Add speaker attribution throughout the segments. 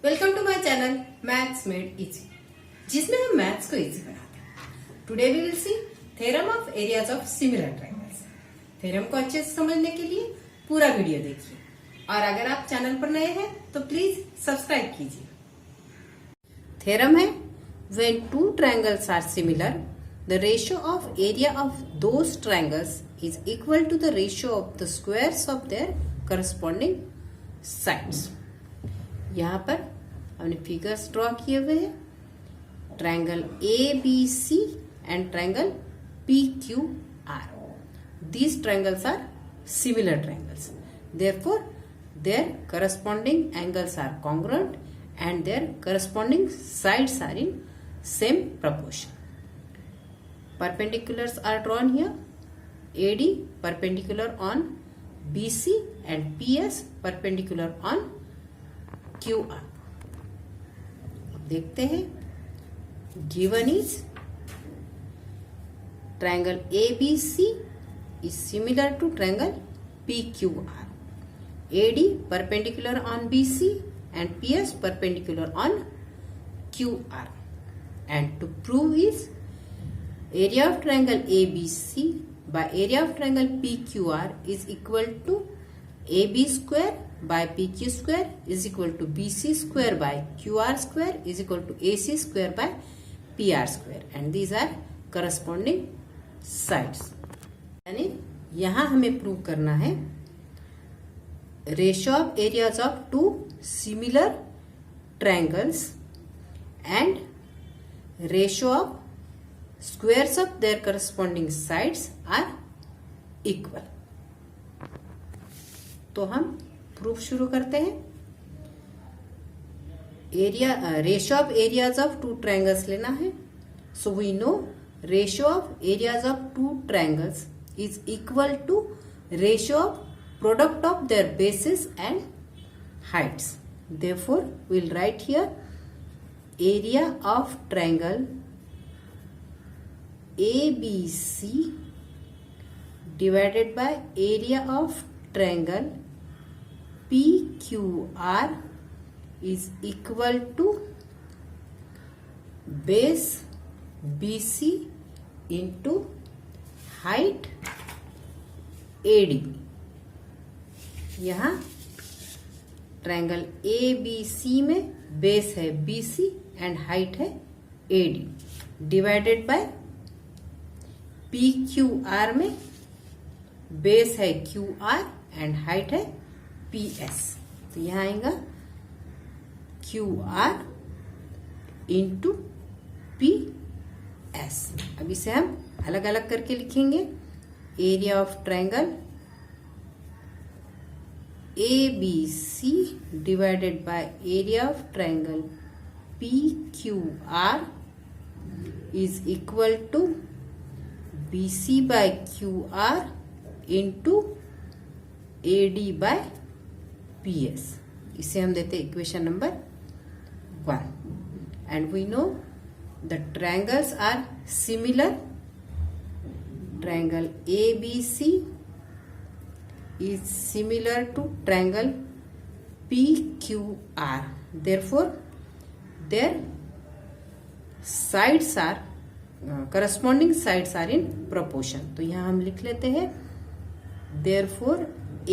Speaker 1: Welcome to my channel maths made easy, जिसमें हम maths को इजी बनाते हैं। Today we will see theorem of areas of similar triangles. Theorem को अच्छे से समझने के लिए पूरा वीडियो देखिए, और अगर आप चैनल पर नए हैं तो प्लीज सब्सक्राइब कीजिए। थ्योरम है when two triangles are similar the ratio of area of those triangles is equal to the ratio of the squares of their corresponding sides। यहाँ पर हमने फिगर्स ड्रॉ किए हुए हैं, triangle ABC and triangle PQR। These triangles are similar triangles, therefore their corresponding angles are congruent and their corresponding sides are in same proportion। Perpendiculars are drawn here, AD perpendicular on BC and PS perpendicular on QR। देखते हैं, given is triangle ABC is similar to triangle PQR, AD perpendicular on BC and PS perpendicular on QR, and to prove is area of triangle ABC by area of triangle PQR is equal to AB square by PQ square is equal to BC square by QR square is equal to AC square by PR square, and these are corresponding sides। यानी यहाँ हमें prove करना है ratio of areas of two similar triangles and ratio of squares of their corresponding sides are equal। तो हम proof शुरू करते हैं। Ratio of areas of two triangles लेना है। So we know ratio of areas of two triangles is equal to ratio of product of their bases and heights. Therefore we will write here area of triangle ABC divided by area of triangle PQR is equal to base BC into height AD। यहाँ triangle ABC में base है BC and height है AD, divided by PQR में base है QR and height है PS। तो यहाँ आएगा QR इंटू PS। अब इसे हम अलग अलग करके लिखेंगे। Area of triangle ABC divided by area of triangle PQR is equal to BC by QR into AD by PS। इसे हम देते equation number 1। And we know the triangles are similar. Triangle ABC is similar to triangle PQR, therefore their sides are corresponding sides are in proportion। तो यहाँ हम लिख लेते हैं therefore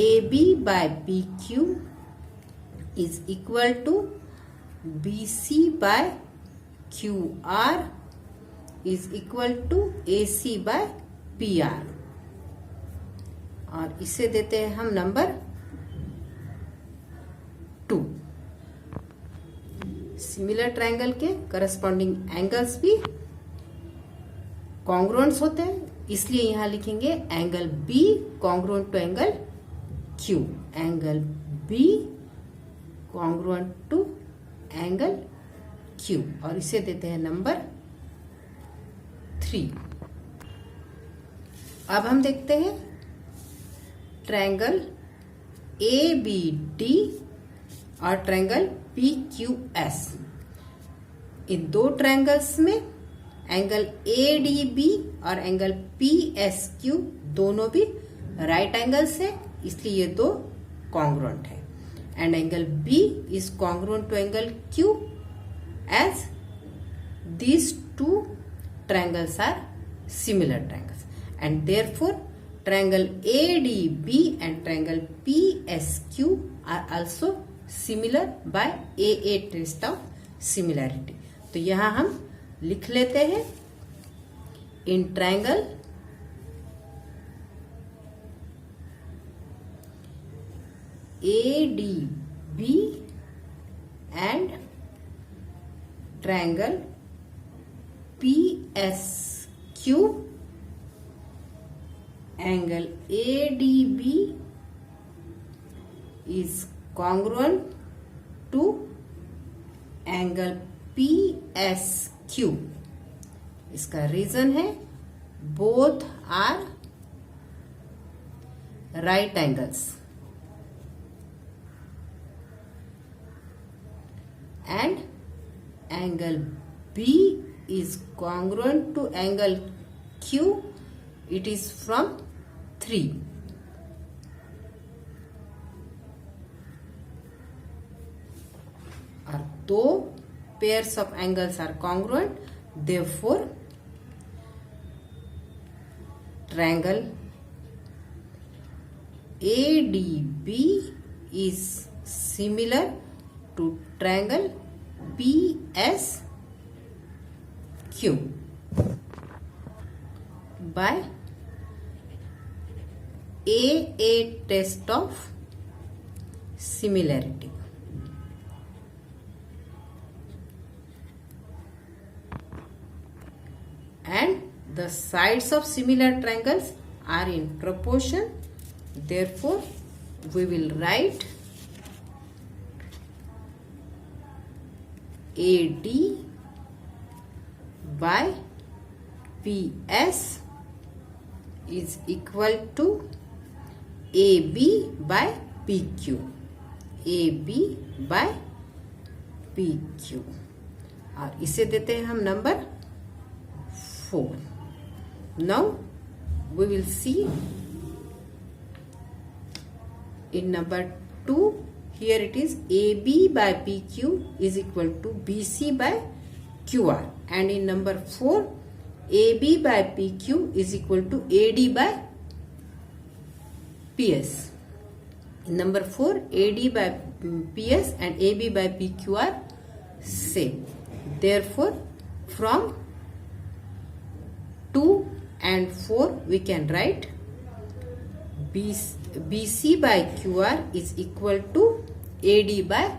Speaker 1: AB by PQ is equal to BC by QR is equal to AC by PR। और इसे देते हैं हम नंबर 2। सिमिलर ट्रायंगल के करस्पॉन्डिंग एंगल्स भी कॉन्ग्रुएंट्स होते हैं, इसलिए यहां लिखेंगे angle B congruent to angle Q, angle B congruent to angle Q, और इसे देते हैं नंबर 3। अब हम देखते हैं ट्रायंगल ABD और ट्रायंगल PQS। इन दो ट्रायंगल्स में एंगल ADB और एंगल PSQ दोनों भी राइट एंगल्स है, इसलिए ये दो कॉन्ग्रुएंट है। and angle B is congruent to angle Q, as these two triangles are similar triangles, and therefore triangle ADB and triangle PSQ are also similar by AA test of similarity. तो यहाँ हम लिख लेते हैं, in triangle ADB and triangle PSQ, angle ADB is congruent to angle PSQ. इसका reason है both are right angles and angle B is congruent to angle Q. It is from 3. और दो pairs of angles are congruent, therefore triangle ADB is similar to triangle PSQ by AA test of similarity. And the sides of similar triangles are in proportion, therefore we will write AD by PS is equal to AB by PQ. AB by PQ. और इसे देते हैं हम number 4. Now we will see in number 2. Here it is AB by PQ is equal to BC by QR, and in number 4 AB by PQ is equal to AD by PS. In number 4 AD by PS and AB by PQ are same. Therefore from 2 and 4 we can write BC by QR is equal to AD by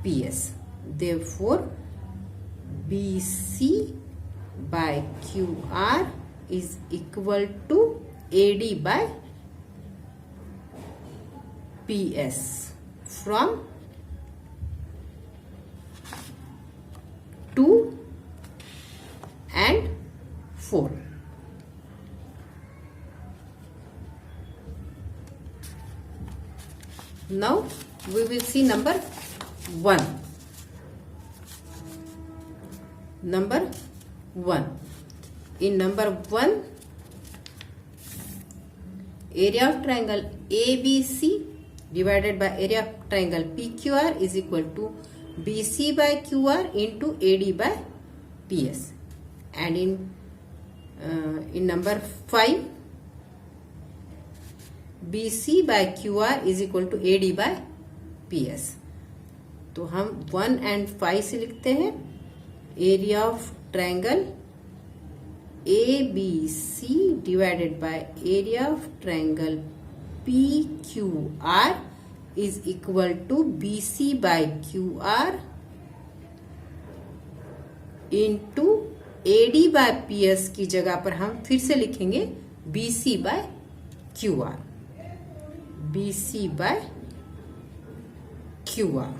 Speaker 1: PS. Therefore BC by QR is equal to AD by PS from 2 and 4. Now we will see number 1. Number 1. In number 1, area of triangle ABC divided by area of triangle PQR is equal to BC by QR into AD by PS. And in number 5, BC by QR is equal to AD by PS. तो हम 1 and 5 से लिखते हैं, area of triangle ABC divided by area of triangle PQR is equal to BC by QR into AD by PS की जगह पर हम फिर से लिखेंगे BC by QR. BC by QR.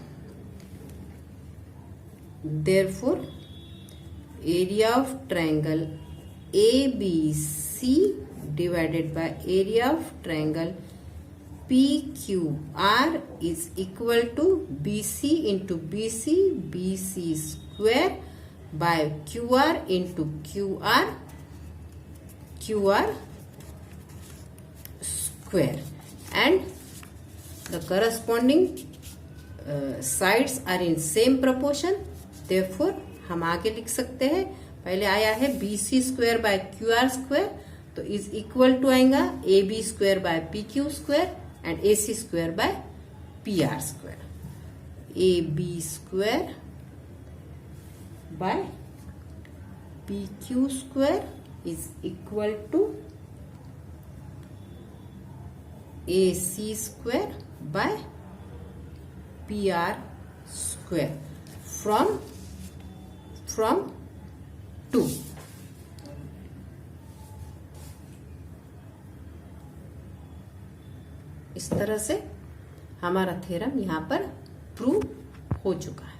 Speaker 1: Therefore area of triangle ABC divided by area of triangle PQR is equal to BC into BC square by QR into QR square, and the corresponding sides are in same proportion, therefore हम आगे लिख सकते हैं। पहले आया है BC square by QR square, तो is equal to आएगा AB square by PQ square and AC square by PR square. AB square by PQ square is equal to AC square by PR square from 2। इस तरह से हमारा theorem यहां पर prove हो चुका है।